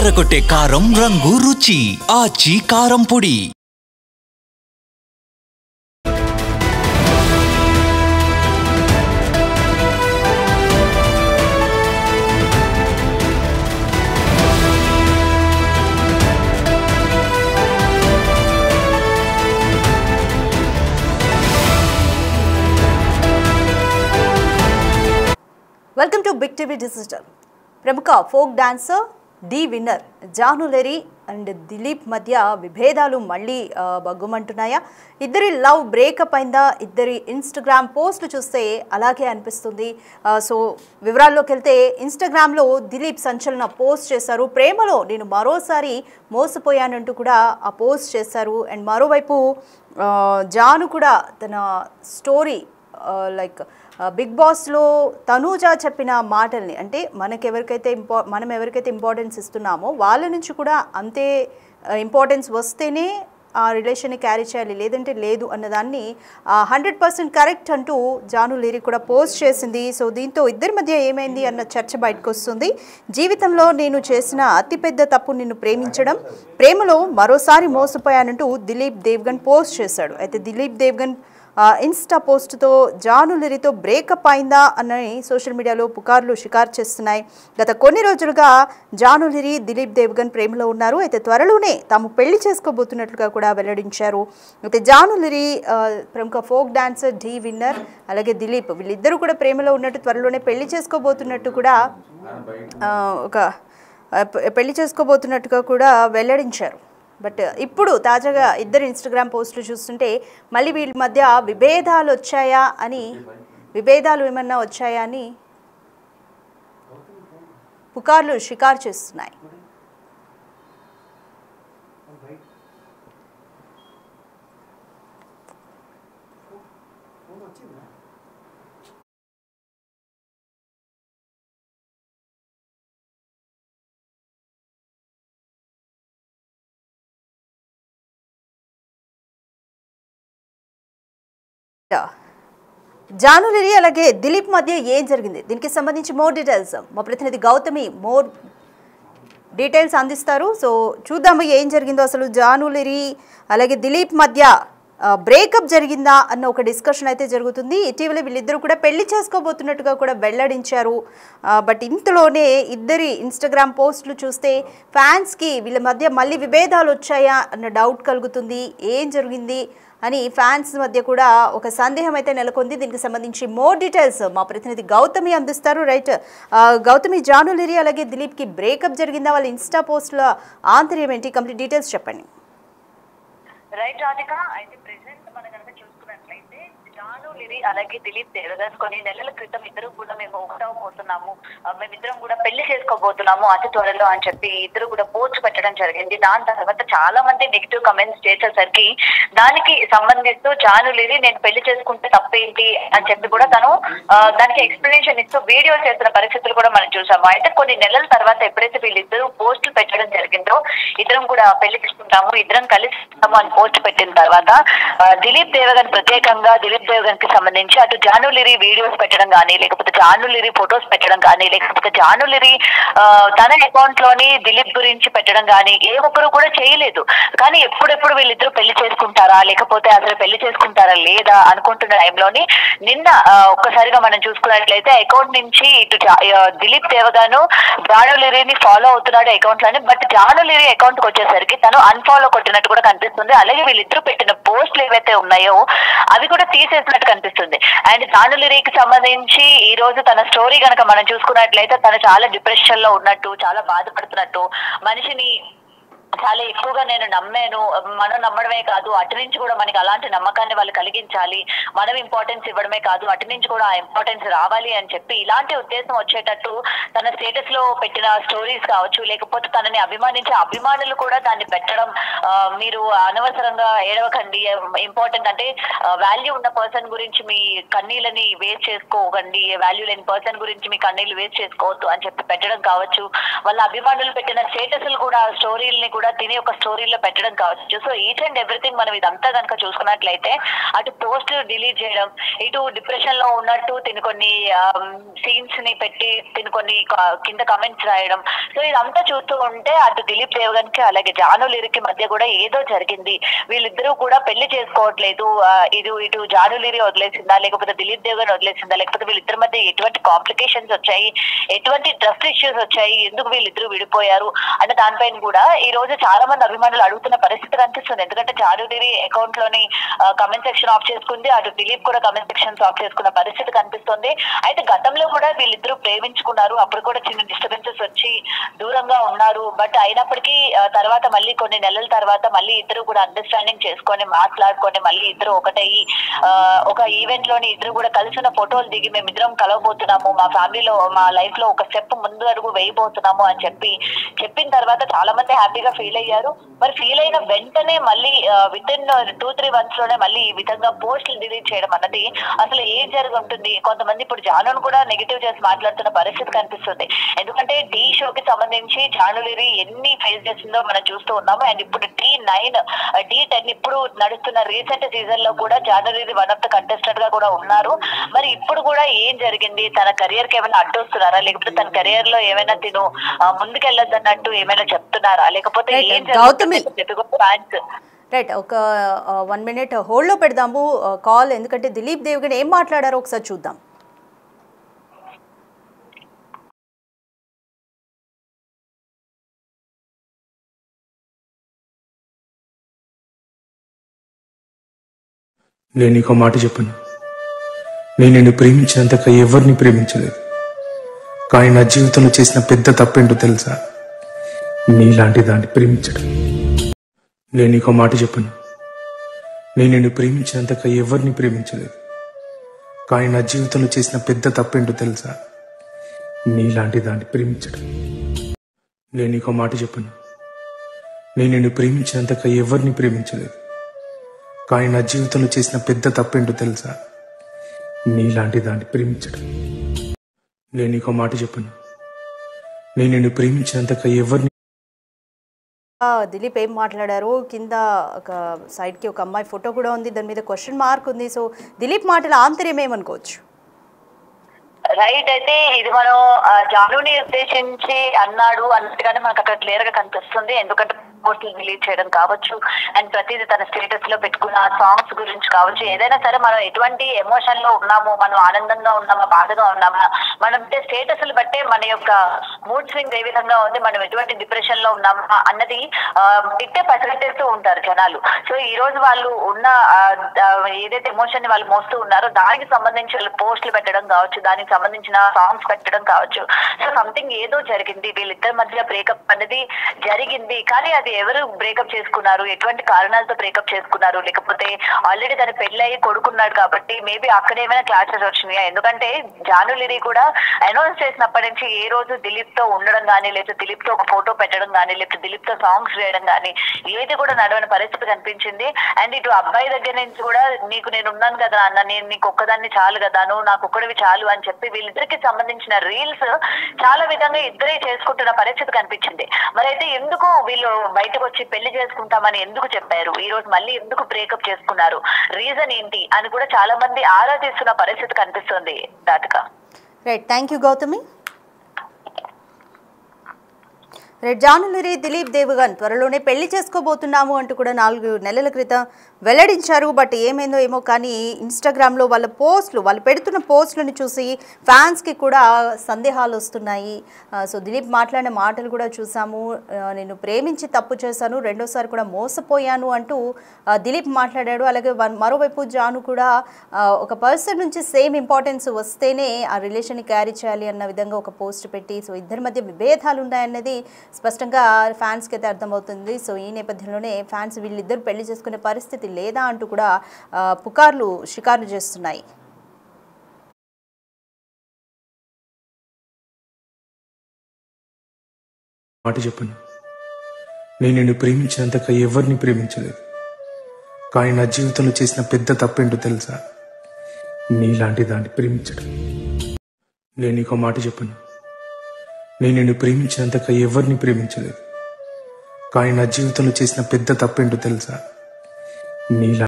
ఎర్రగొట్టే కారం రంగు రుచి ఆచి కారం పొడి. Welcome to big TV digital. ప్రముఖ folk dancer the winner Janu Lyri and Dilip మధ్య విభేదాలు మళ్ళీ బగ్గుమంటున్నాయా? ఇద్దరి లవ్ బ్రేకప్ అయిందా? ఇద్దరి ఇన్స్టాగ్రామ్ పోస్టులు చూస్తే అలాగే అనిపిస్తుంది. సో వివరాల్లోకి వెళ్తే ఇన్స్టాగ్రామ్లో దిలీప్ సంచలన పోస్ట్ చేశారు. ప్రేమలో నేను మరోసారి మోసపోయానంటూ కూడా ఆ పోస్ట్ చేశారు. అండ్ మరోవైపు జాను కూడా తన స్టోరీ లైక్ బిగ్ బాస్లో తనూజ చెప్పిన మాటల్ని, అంటే మనం ఎవరికైతే ఇంపార్టెన్స్ ఇస్తున్నామో వాళ్ళ నుంచి కూడా అంతే ఇంపార్టెన్స్ వస్తేనే ఆ రిలేషన్ని క్యారీ చేయాలి, లేదంటే లేదు అన్నదాన్ని 100% కరెక్ట్ అంటూ జాను లెరీ కూడా పోస్ట్ చేసింది. సో దీంతో ఇద్దరి మధ్య ఏమైంది అన్న చర్చ బయటకు వస్తుంది. జీవితంలో నేను చేసిన అతిపెద్ద తప్పు నిన్ను ప్రేమించడం, ప్రేమలో మరోసారి మోసపోయానంటూ దిలీప్ దేవ్గన్ పోస్ట్ చేశాడు. అయితే దిలీప్ దేవ్గన్ ఇన్స్టా పోస్టుతో జాను లెరీతో బ్రేకప్ అయిందా అని సోషల్ మీడియాలో పుకార్లు షికారు చేస్తున్నాయి. గత కొన్ని రోజులుగా జాను లెరీ దిలీప్ దేవ్గన్ ప్రేమలో ఉన్నారు. అయితే త్వరలోనే తాము పెళ్లి చేసుకోబోతున్నట్లుగా కూడా వెల్లడించారు. అయితే జాను లెరీ ప్రముఖ ఫోక్ డాన్సర్ డి విన్నర్ అలాగే దిలీప్ వీళ్ళిద్దరూ కూడా ప్రేమలో ఉన్నట్టు, త్వరలోనే పెళ్లి చేసుకోబోతున్నట్టుగా కూడా వెల్లడించారు. బట్ ఇప్పుడు తాజాగా ఇద్దరు ఇన్స్టాగ్రామ్ పోస్టులు చూస్తుంటే మళ్ళీ వీళ్ళ మధ్య విభేదాలు ఏమన్నా వచ్చాయా అని పుకార్లు షికారు చేస్తున్నాయి. జాను లెరీ అలాగే దిలీప్ మధ్య ఏం జరిగింది, దీనికి సంబంధించి మోర్ డీటెయిల్స్ మా ప్రతినిధి గౌతమి అందిస్తారు. సో చూద్దాము ఏం జరిగిందో. అసలు జాను లెరీ అలాగే దిలీప్ మధ్య బ్రేకప్ జరిగిందా అన్న ఒక డిస్కషన్ అయితే జరుగుతుంది. ఇటీవల వీళ్ళిద్దరూ కూడా పెళ్లి చేసుకోబోతున్నట్టుగా కూడా వెల్లడించారు. బట్ ఇంతలోనే ఇద్దరి ఇన్స్టాగ్రామ్ పోస్టులు చూస్తే ఫ్యాన్స్కి వీళ్ళ మధ్య మళ్ళీ విభేదాలు వచ్చాయా అన్న డౌట్ కలుగుతుంది. ఏం జరిగింది అని ఫ్యాన్స్ మధ్య కూడా ఒక సందేహం అయితే నెలకొంది. దీనికి సంబంధించి మోర్ డీటెయిల్స్ మా ప్రతినిధి గౌతమి అందిస్తారు. రైట్ గౌతమి, జాను లెరీ అలాగే దిలీప్కి బ్రేకప్ జరిగిందా? వాళ్ళ ఇన్స్టా పోస్టుల ఆంతర్యం ఏంటి? కంప్లీట్ డీటెయిల్స్ చెప్పండి. రైట్ రాధిక, అయితే ప్రెసెంట్ మనం కనుక చూసుకున్నట్లయితే జాను లెరీ అలాగే దిలీప్ దేవగన్ కొన్ని నెలల క్రితం ఇద్దరు కూడా మేము ఒకటవబోతున్నాము, మేమిద్దరం కూడా పెళ్లి చేసుకోబోతున్నాము అతి త్వరలో అని చెప్పి ఇద్దరు కూడా పోస్ట్ పెట్టడం జరిగింది. దాని తర్వాత చాలా మంది నెగిటివ్ కమెంట్స్ చేసేసరికి దానికి సంబంధిస్తూ జాను లెరీ నేను పెళ్లి చేసుకుంటే తప్పేంటి అని చెప్పి కూడా తను దానికి ఎక్స్ప్లెనేషన్ ఇస్తూ వీడియో చేసిన పరిస్థితులు కూడా మనం చూసాము. అయితే కొన్ని నెలల తర్వాత ఎప్పుడైతే వీళ్ళిద్దరూ పోస్టులు పెట్టడం జరిగిందో ఇద్దరం కూడా పెళ్లి చేసుకుంటాము, ఇద్దరం కలిసి అని పోస్ట్ పెట్టిన తర్వాత దిలీప్ దేవగన్ ప్రత్యేకంగా దిలీప్ దేవగన్ కి సంబంధించి అటు జాను లెరీ వీడియోస్ పెట్టడం కానీ, లేకపోతే జాను లెరీ ఫొటోస్ పెట్టడం కానీ, లేకపోతే జాను లెరీ తన అకౌంట్ లోని దిలీప్ గురించి పెట్టడం కానీ ఏ ఒక్కరు కూడా చేయలేదు. కానీ ఎప్పుడెప్పుడు వీళ్ళిద్దరూ పెళ్లి చేసుకుంటారా, లేకపోతే అసలు పెళ్లి చేసుకుంటారా లేదా అనుకుంటున్న టైంలోని నిన్న ఒక్కసారిగా మనం చూసుకున్నట్లయితే అకౌంట్ నుంచి ఇటు దిలీప్ దేవగన్ జాను లెరీని ఫాలో అవుతున్నాడు అకౌంట్ లోని. బట్ జాను లెరీ అకౌంట్ కి వచ్చేసరికి తను అన్ఫాలో కొట్టినట్టు కూడా కనిపిస్తుంది. అలాగే వీళ్ళిద్దరూ పెట్టిన పోస్టులు ఏవైతే ఉన్నాయో అవి కూడా తీసేసినట్టు కనిపిస్తుంది. అండ్ జాను లెరీకి సంబంధించి ఈ రోజు తన స్టోరీ కనుక మనం చూసుకున్నట్లయితే తను చాలా డిప్రెషన్ లో ఉన్నట్టు, చాలా బాధపడుతున్నట్టు, మనిషిని చాలా ఎక్కువగా నేను నమ్మాను, మనం నమ్మడమే కాదు అటు నుంచి కూడా మనకి అలాంటి నమ్మకాన్ని వాళ్ళు కలిగించాలి, మనం ఇంపార్టెన్స్ ఇవ్వడమే కాదు అటు నుంచి కూడా ఆ ఇంపార్టెన్స్ రావాలి అని చెప్పి ఇలాంటి ఉద్దేశం వచ్చేటట్టు తన స్టేటస్ లో పెట్టిన స్టోరీస్ కావచ్చు, లేకపోతే తనని అభిమానించే అభిమానులు కూడా దాన్ని పెట్టడం, మీరు అనవసరంగా ఏడవకండి, ఇంపార్టెంట్ అంటే వాల్యూ ఉన్న పర్సన్ గురించి మీ కన్నీళ్ళని వేస్ట్ చేసుకోకండి, వాల్యూ లేని పర్సన్ గురించి మీ కన్నీళ్ళు వేస్ట్ చేసుకోవద్దు అని చెప్పి పెట్టడం కావచ్చు. వాళ్ళ అభిమానులు పెట్టిన స్టేటస్లు కూడా స్టోరీలని కూడా తిని ఒక స్టోరీలో పెట్టడం కావచ్చు. సో ఈచ్ అండ్ ఎవ్రీథింగ్ మనం ఇదంతా కనుక చూసుకున్నట్లయితే అటు పోస్ట్ డిలీట్ చేయడం, ఇటు డిప్రెషన్ లో ఉన్నట్టు తిని కొన్ని సీన్స్ ని పెట్టి తిని కొన్ని కింద కమెంట్స్ రాయడం. సో ఇదంతా చూస్తూ ఉంటే అటు దిలీప్ దేవగన్ కి అలాగే జాను లిరికి మధ్య కూడా ఏదో జరిగింది. వీళ్ళిద్దరూ కూడా పెళ్లి చేసుకోవట్లేదు. ఇటు జాను లిరి వదిలేసిందా, లేకపోతే దిలీప్ దేవగన్ వదిలేసిందా, లేకపోతే వీళ్ళిద్దరి మధ్య ఎటువంటి కాంప్లికేషన్స్ వచ్చాయి, ఎటువంటి ట్రస్ట్ ఇష్యూస్ వచ్చాయి, ఎందుకు వీళ్ళిద్దరూ విడిపోయారు అన్న దానిపైన కూడా ఈ రోజు చాలా మంది అభిమానులు అడుగుతున్న పరిస్థితి కనిపిస్తుంది. ఎందుకంటే జాను లిరి అకౌంట్ లోని కమెంట్ సెక్షన్ ఆఫ్ చేసుకుంది, అటు దిలీప్ కూడా కమెంట్ సెక్షన్స్ ఆఫ్ చేసుకున్న పరిస్థితి కనిపిస్తుంది. అయితే గతంలో కూడా వీళ్ళిద్దరూ ప్రేమించుకున్నారు, అప్పుడు కూడా చిన్న డిస్టర్బెన్సెస్ వచ్చి దూరంగా ఉన్నారు. బట్ అయినప్పటికీ తర్వాత మళ్ళీ కొన్ని నెలల తర్వాత మళ్ళీ ఇద్దరు కూడా అండర్స్టాండింగ్ చేసుకొని మాట్లాడుకొని మళ్ళీ ఇద్దరు ఒకటయ్యి ఒక ఈవెంట్ లోని ఇద్దరు కూడా కలిసిన ఫోటోలు దిగి మేమిద్దరం కలవబోతున్నాము, మా ఫ్యామిలీలో మా లైఫ్ లో ఒక స్టెప్ ముందు అడుగు వేయబోతున్నాము అని చెప్పిన తర్వాత చాలా మంది హ్యాపీగా ఫీల్ అయ్యారు. మరి ఫీల్ అయిన వెంటనే మళ్ళీ విత్ ఇన్ 2-3 months లోనే మళ్ళీ ఈ విధంగా పోస్టులు డిలీట్ చేయడం అన్నది అసలు ఏం జరిగి ఉంటుంది? కొంతమంది ఇప్పుడు జానును కూడా నెగిటివ్ చేసి మాట్లాడుతున్న పరిస్థితి కనిపిస్తుంది. ఎందుకంటే డి షోకి సంబంధించి జాను లిరి ఎన్ని ఫేస్ చేసిందో మనం చూస్తూ ఉన్నాము. అండ్ ఇప్పుడు D9 D10 ఇప్పుడు నడుస్తున్న రీసెంట్ సీజన్ లో కూడా Janu Lyri one of the contestant గా కూడా ఉన్నారు. మరి ఇప్పుడు కూడా ఏం జరిగింది? తన కెరియర్ కి ఏమైనా అడ్డొస్తున్నారా, లేకపోతే తన కెరియర్ లో ఏమైనా తిను ముందుకెళ్ళొద్దు అన్నట్టు ఏమైనా చెప్తున్నారా, లేకపోతే ఏం జరుగుతుంది? రైట్, ఒక 1 minute హోల్డ్లో పెడదాము కాల్, ఎందుకంటే దిలీప్ దేవగన్ ఏం మాట్లాడారో ఒకసారి చూద్దాం. నేను నీకు మాట చెప్పను, నేను నిన్ను ప్రేమించినంతగా ఎవరిని ప్రేమించలేదు. కానీ నా జీవితంలో చేసిన పెద్ద తప్పేంటో తెలుసా? నీలాంటి దాన్ని ప్రేమించడం. నేను నీకు మాట చెప్పను, నేను నిన్ను ప్రేమించినంతగా ఎవరిని ప్రేమించలేదు. కానీ నా జీవితంలో చేసిన పెద్ద తప్పేంటో తెలుసా? నీలాంటి దాన్ని ప్రేమించడం. నేను నీకు మాట చెప్పను, నేను నిన్ను ప్రేమించినంతగా ఎవరిని ప్రేమించలేదు. కానీ నా జీవితంలో చేసిన పెద్ద తప్పేంటో తెలుసా? నీలాంటి దాన్ని ప్రేమించడం. నేను నీకు మాట చెప్పను, నేను నిన్ను ప్రేమించినంతగా ఎవరిని. దిలీప్ ఏం మాట్లాడారు? కింద ఒక సైడ్కి ఒక అమ్మాయి ఫోటో కూడా ఉంది, దాని మీద క్వశ్చన్ మార్క్ ఉంది. సో దిలీప్ మాటల ఆంతర్యం ఏమనుకోవచ్చు? రైట్, అయితే ఇది మనం జానుని ఉద్దేశించి అన్నాడు అన్నట్టుగానే మనకు అక్కడ క్లియర్ గా కనిపిస్తుంది. ఎందుకంటే పోస్టులు రిలీజ్ చేయడం కావచ్చు, అండ్ ప్రతిదీ తన స్టేటస్ లో పెట్టుకున్న సాంగ్స్ గురించి కావచ్చు, ఏదైనా సరే మనం ఎటువంటి ఎమోషన్ లో ఉన్నాము, మనం ఆనందంగా ఉన్నామా, బాధగా ఉన్నామా, మనం స్టేటస్లు బట్టే మన యొక్క మూడ్ స్వింగ్ ఏ విధంగా ఉంది, మనం ఎటువంటి డిప్రెషన్ లో ఉన్నామా అన్నది ఇట్టే పసిగట్టేస్తూ ఉంటారు జనాలు. సో ఈ రోజు వాళ్ళు ఉన్న ఏదైతే ఎమోషన్ ని వాళ్ళు మోస్తూ ఉన్నారో దానికి సంబంధించి వాళ్ళు పోస్టులు పెట్టడం కావచ్చు, దానికి సంబంధించిన సాంగ్స్ పెట్టడం కావచ్చు. సో సంథింగ్ ఏదో జరిగింది, వీళ్ళిద్దరి మధ్య బ్రేకప్ అనేది జరిగింది. కానీ అది ఎవరు బ్రేకప్ చేసుకున్నారు, ఎటువంటి కారణాలతో బ్రేకప్ చేసుకున్నారు, లేకపోతే ఆల్రెడీ తన పెళ్లి అయ్యి కొడుకున్నాడు కాబట్టి మేబీ అక్కడ ఏమైనా క్లాషెస్ వచ్చినాయా? ఎందుకంటే జాను లిరి కూడా అనౌన్స్ చేసినప్పటి నుంచి ఏ రోజు దిలీప్ తో ఉండడం కానీ, లేకపోతే దిలీప్ తో ఒక ఫోటో పెట్టడం కానీ, లేకపోతే దిలీప్ తో సాంగ్స్ చేయడం కానీ ఏది కూడా నడవని పరిస్థితి కనిపించింది. అండ్ ఇటు అబ్బాయి దగ్గర నుంచి కూడా నీకు నేను ఉన్నాను కదా అన్న, నేను నీకు ఒక్కదాన్ని చాలు కదా, నువ్వు నాకు ఒక్కడివి చాలు అని చెప్పి వీళ్ళిద్దరికి సంబంధించిన రీల్స్ చాలా విధంగా ఇద్దరే చేసుకుంటున్న పరిస్థితి కనిపించింది. మరి అయితే ఎందుకు వీళ్ళు బయటకు వచ్చి పెళ్లి చేసుకుంటామని ఎందుకు చెప్పారు? ఈ రోజు మళ్ళీ ఎందుకు బ్రేకప్ చేసుకున్నారు? రీజన్ ఏంటి అని కూడా చాలా మంది ఆరాధిస్తున్న పరిస్థితి కనిపిస్తుంది. దాటిక right, thank you Gautami. Janu Lyri Dilip Devagan త్వరలోనే పెళ్లి చేసుకోబోతున్నాము అంటూ కూడా 4 నెలల క్రితం వెల్లడించారు. బట్ ఏమైందో ఏమో కానీ ఇన్స్టాగ్రామ్లో వాళ్ళు పెడుతున్న పోస్టులను చూసి ఫ్యాన్స్కి కూడా సందేహాలు వస్తున్నాయి. సో దిలీప్ మాట్లాడిన మాటలు కూడా చూసాము. నేను ప్రేమించి తప్పు చేశాను, రెండోసారి కూడా మోసపోయాను అంటూ దిలీప్ మాట్లాడాడు. అలాగే మరోవైపు జాను కూడా ఒక పర్సన్ నుంచి సేమ్ ఇంపార్టెన్స్ వస్తేనే ఆ రిలేషన్ని క్యారీ చేయాలి అన్న విధంగా ఒక పోస్ట్ పెట్టి, సో ఇద్దరి మధ్య విభేదాలు ఉన్నాయన్నది స్పష్టంగా ఫ్యాన్స్కి అయితే అర్థమవుతుంది. సో ఈ నేపథ్యంలోనే ఫ్యాన్స్ వీళ్ళిద్దరు పెళ్లి చేసుకునే పరిస్థితి లేదా అంటూ కూడా షికార్లు చేస్తున్నాయి. మాట చెప్పను, నేను నిన్ను ప్రేమించినంతగా ఎవరిని ప్రేమించలేదు. కానీ నా జీవితంలో చేసిన పెద్ద తప్పేంటో తెలుసా? నీలాంటి దాన్ని ప్రేమించడం. నేను నీకు మాట చెప్పను, నేను నిన్ను ప్రేమించినంతగా ఎవరిని ప్రేమించలేదు. కానీ నా జీవితంలో చేసిన పెద్ద తప్పేంటో తెలుసా? నీలా